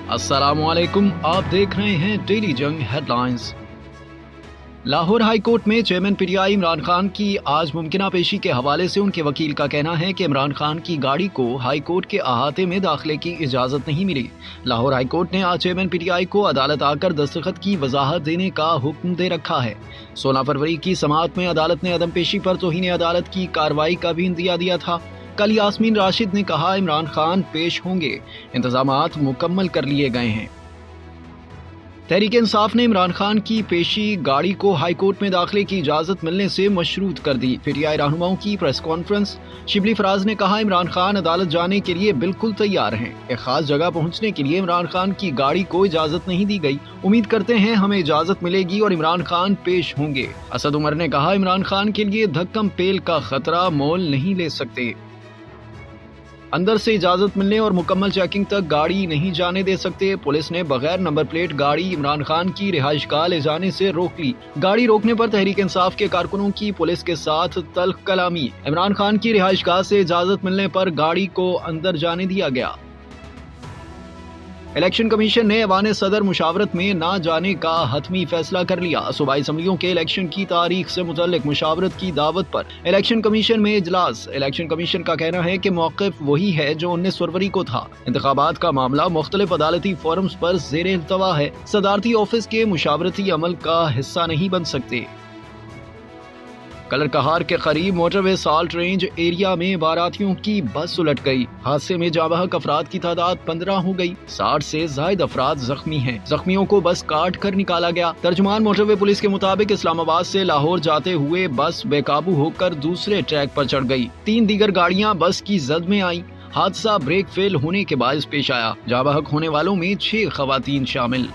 अस्सलामुअलैकुम, आप देख रहे हैं डेली जंग हेडलाइंस। लाहौर हाई कोर्ट में चेयरमैन पीटीआई इमरान खान की आज मुमकिना पेशी के हवाले से उनके वकील का कहना है कि इमरान खान की गाड़ी को हाई कोर्ट के अहाते में दाखिले की इजाजत नहीं मिली। लाहौर हाई कोर्ट ने आज चेयरमैन पीटीआई को अदालत आकर दस्तखत की वजाहत देने का हुक्म दे रखा है। 16 फरवरी की समाअत में अदालत ने अदम पेशी पर तौहीन अदालत की कार्रवाई का भी इंदिया दिया था। कल यास्मीन राशिद ने कहा इमरान खान पेश होंगे, इंतजामात मुकम्मल कर लिए गए हैं। तहरीक इंसाफ ने इमरान खान की पेशी गाड़ी को हाई कोर्ट में दाखिले की इजाजत मिलने से मशरूत कर दी। पीटीआई रहनुमाओं की प्रेस कॉन्फ्रेंस। शिबली फराज ने कहा इमरान खान अदालत जाने के लिए बिल्कुल तैयार हैं। एक खास जगह पहुंचने के लिए इमरान खान की गाड़ी को इजाजत नहीं दी गई। उम्मीद करते हैं हमें इजाजत मिलेगी और इमरान खान पेश होंगे। असद उमर ने कहा इमरान खान के लिए धक्कम पेल का खतरा मोल नहीं ले सकते। अंदर से इजाजत मिलने और मुकम्मल चेकिंग तक गाड़ी नहीं जाने दे सकते। पुलिस ने बगैर नंबर प्लेट गाड़ी इमरान खान की रिहाइशगाह ले जाने से रोक ली। गाड़ी रोकने पर तहरीक इंसाफ के कारकुनों की पुलिस के साथ तल्ख कलामी। इमरान खान की रिहाइशगाह से इजाजत मिलने पर गाड़ी को अंदर जाने दिया गया। इलेक्शन कमीशन ने ऐवान सदर मुशावरत में ना जाने का हतमी फैसला कर लिया। सूबाई असम्बलियों के इलेक्शन की तारीख से मुतल्लिक मुशावरत की दावत पर इलेक्शन कमीशन में इजलास। इलेक्शन कमीशन का कहना है कि मौक़िफ़ वही है जो 19 फरवरी को था। इंतखाबात का मामला मुख्तलिफ अदालती फोरम्स पर ज़ेर इल्तवा है। सदारती ऑफिस के मुशावरती अमल का हिस्सा नहीं बन सकते। कलर कहार के करीब मोटरवे साल्ट रेंज एरिया में बारातियों की बस उलट गई। हादसे में जाँ बहक अफराद की तादाद 15 हो गई। 60 से जायद अफराद जख्मी हैं। जख्मियों को बस काट कर निकाला गया। तर्जुमान मोटरवे पुलिस के मुताबिक इस्लामाबाद से लाहौर जाते हुए बस बेकाबू होकर दूसरे ट्रैक पर चढ़ गई। 3 दीगर गाड़ियां बस की जद में आई। हादसा ब्रेक फेल होने के बायस पेश आया। जाँ बहक होने वालों में 6 खवातीन शामिल।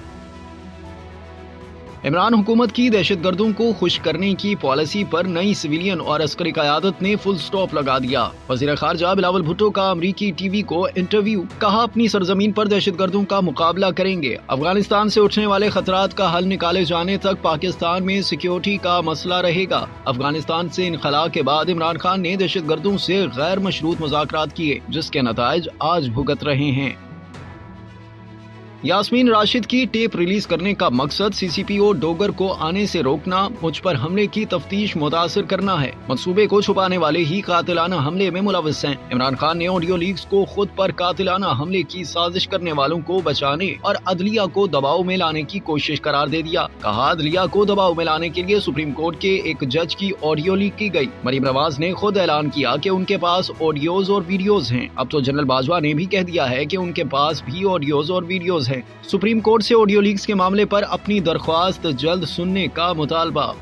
इमरान हुकूमत की दहशतगर्दों को खुश करने की पॉलिसी पर नई सिविलियन और अस्करी क़यादत ने फुल स्टॉप लगा दिया। वज़ीर ख़ारजा बिलावल भुट्टो का अमरीकी टीवी को इंटरव्यू। कहा अपनी सरजमीन पर दहशतगर्दों का मुकाबला करेंगे। अफगानिस्तान से उठने वाले खतरात का हल निकाले जाने तक पाकिस्तान में सिक्योरिटी का मसला रहेगा। अफगानिस्तान से इनखला के बाद इमरान खान ने दहशतगर्दों से गैर मशरूत मुज़ाकरात किए, जिसके नताइज आज भुगत रहे हैं। यास्मीन राशिद की टेप रिलीज करने का मकसद सीसीपीओ डोगर को आने से रोकना, मुझ पर हमले की तफ्तीश मुतासिर करना है। मंसूबे को छुपाने वाले ही कातिलाना हमले में मुलविस हैं। इमरान खान ने ऑडियो लीक्स को खुद पर कातिलाना हमले की साजिश करने वालों को बचाने और अदलिया को दबाव में लाने की कोशिश करार दे दिया। कहा अदलिया को दबाव में लाने के लिए सुप्रीम कोर्ट के एक जज की ऑडियो लीक की गई। मरीम नवाज ने खुद ऐलान किया कि उनके पास ऑडियोज और वीडियोज हैं। अब तो जनरल बाजवा ने भी कह दिया है कि उनके पास भी ऑडियोज और वीडियोज हैं। सुप्रीम कोर्ट से ऑडियो लीक्स के मामले पर अपनी दरख्वास्त जल्द सुनने का मुतालबा।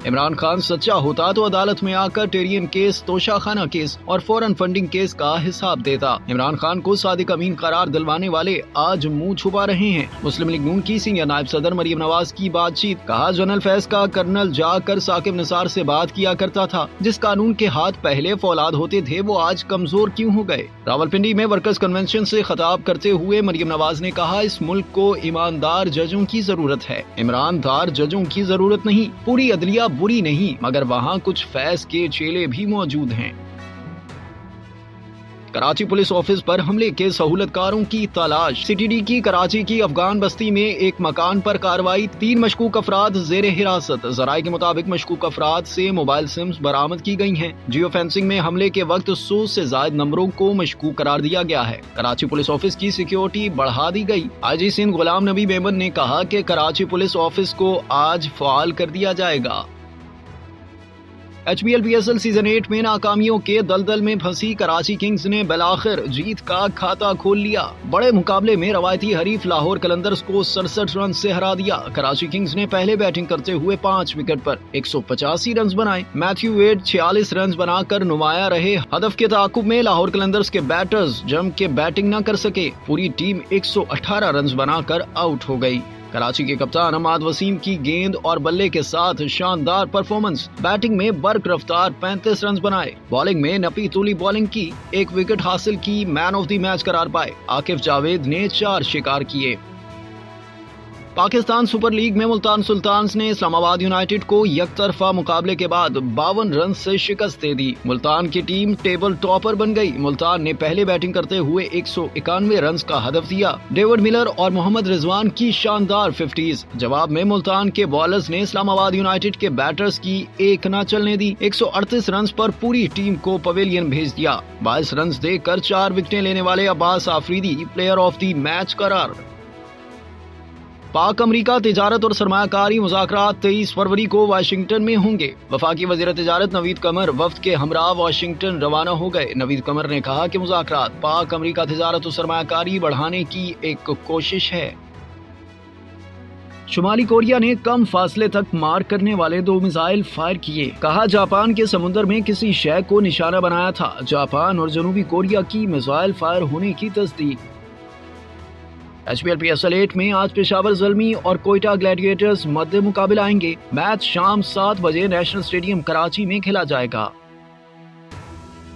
इमरान खान सच्चा होता तो अदालत में आकर टेरियन केस, तोशाखाना केस और फौरन फंडिंग केस का हिसाब देता। इमरान खान को सादिक अमीन करार दिलवाने वाले आज मुंह छुपा रहे हैं। मुस्लिम लीग नून की सीनियर नायब सदर मरीम नवाज की बातचीत। कहा जनरल फैज का कर्नल जाकर साकिब निसार से बात किया करता था। जिस कानून के हाथ पहले फौलाद होते थे वो आज कमजोर क्यों हो गए। रावलपिंडी में वर्कर्स कन्वेंशन से खिताब करते हुए मरीम नवाज ने कहा इस मुल्क को ईमानदार जजों की जरूरत है, इमरानदार जजों की जरूरत नहीं। पूरी अदलिया बुरी नहीं, मगर वहाँ कुछ फैज के चेले भी मौजूद हैं। कराची पुलिस ऑफिस पर हमले के सहूलतकारों की तलाश। सीटीडी की कराची की अफगान बस्ती में एक मकान पर कार्रवाई। 3 मशकूक अफराद जेर हिरासत। जराये के मुताबिक मशकूक अफराद से मोबाइल सिम्स बरामद की गई हैं। जियो फेंसिंग में हमले के वक्त 100 से ज्यादा नंबरों को मशकूक करार दिया गया है। कराची पुलिस ऑफिस की सिक्योरिटी बढ़ा दी गई। आईजी सिंध गुलाम नबी मेमन ने कहा कि कराची पुलिस ऑफिस को आज फाल कर दिया जाएगा। HBL-PSL सीजन 8 में नाकामियों के दलदल में फंसी कराची किंग्स ने बिलाखिर जीत का खाता खोल लिया। बड़े मुकाबले में रवायती हरीफ लाहौर कलंदर्स को 67 रन से हरा दिया। कराची किंग्स ने पहले बैटिंग करते हुए 5 विकेट पर 185 रन बनाए। मैथ्यू वेड 46 रन बनाकर नुमाया रहे। हदफ के ताकुब में लाहौर कलंदर्स के बैटर्स जम के बैटिंग न कर सके। पूरी टीम 118 रन बनाकर आउट हो गई। कराची के कप्तान अहमद वसीम की गेंद और बल्ले के साथ शानदार परफॉर्मेंस। बैटिंग में बर्क रफ्तार 35 रन बनाए। बॉलिंग में नपी तुली बॉलिंग की, 1 विकेट हासिल की, मैन ऑफ द मैच करार पाए। आकिफ जावेद ने 4 शिकार किए। पाकिस्तान सुपर लीग में मुल्तान सुल्तान्स ने इस्लामाबाद यूनाइटेड को यकतरफा मुकाबले के बाद 52 रन से शिकस्त दे दी। मुल्तान की टीम टेबल टॉपर बन गई। मुल्तान ने पहले बैटिंग करते हुए 191 रन का हदफ दिया। डेविड मिलर और मोहम्मद रिजवान की शानदार 50s। जवाब में मुल्तान के बॉलर्स ने इस्लामाबाद यूनाइटेड के बैटर्स की एक न चलने दी। 138 रन पर पूरी टीम को पवेलियन भेज दिया। 22 रन देकर 4 विकेटें लेने वाले Abbas Afridi player of the match करार। पाक अमरीका तिजारत और सरमायाकारी मुज़ाकरात 23 फरवरी को वाशिंगटन में होंगे। वफाकी वज़ीर तिजारत नवीद कमर वफ्द के हमरा वाशिंगटन रवाना हो गए। नवीद कमर ने कहा कि मुज़ाकरात पाक अमरीका तिजारत और सरमायाकारी बढ़ाने की एक कोशिश है। शुमाली कोरिया ने कम फासले तक मार करने वाले 2 मिसाइल फायर किए। कहा जापान के समुद्र में किसी शय को निशाना बनाया था। जापान और जनूबी कोरिया की मिसाइल फायर होने की तस्दीक। HPL PSL 8 में आज पेशावर ज़ल्मी और कोयटा ग्लैडिएटर्स मध्य मुकाबला आएंगे। मैच शाम 7 बजे नेशनल स्टेडियम कराची में खेला जाएगा।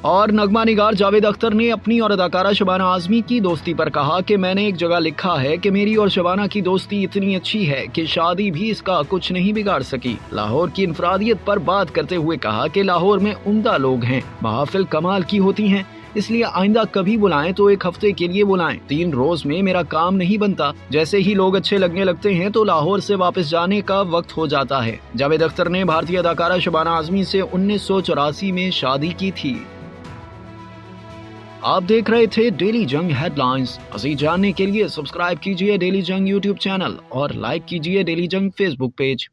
और नगमा निगार जावेद अख्तर ने अपनी और अदाकारा शबाना आज़मी की दोस्ती पर कहा कि मैंने एक जगह लिखा है कि मेरी और शबाना की दोस्ती इतनी अच्छी है कि शादी भी इसका कुछ नहीं बिगाड़ सकी। लाहौर की इनफरादियत पर बात करते हुए कहा कि लाहौर में उम्दा लोग हैं, महफिल कमाल की होती हैं, इसलिए आइंदा कभी बुलाएं तो 1 हफ्ते के लिए बुलाएं। 3 रोज में मेरा काम नहीं बनता। जैसे ही लोग अच्छे लगने लगते हैं तो लाहौर से वापस जाने का वक्त हो जाता है। जावेद अख्तर ने भारतीय अदाकारा शबाना आज़मी से 1984 में शादी की थी। आप देख रहे थे डेली जंग हेडलाइंस। मज़ीद जानने के लिए सब्सक्राइब कीजिए डेली जंग यूट्यूब चैनल और लाइक कीजिए डेली जंग फेसबुक पेज।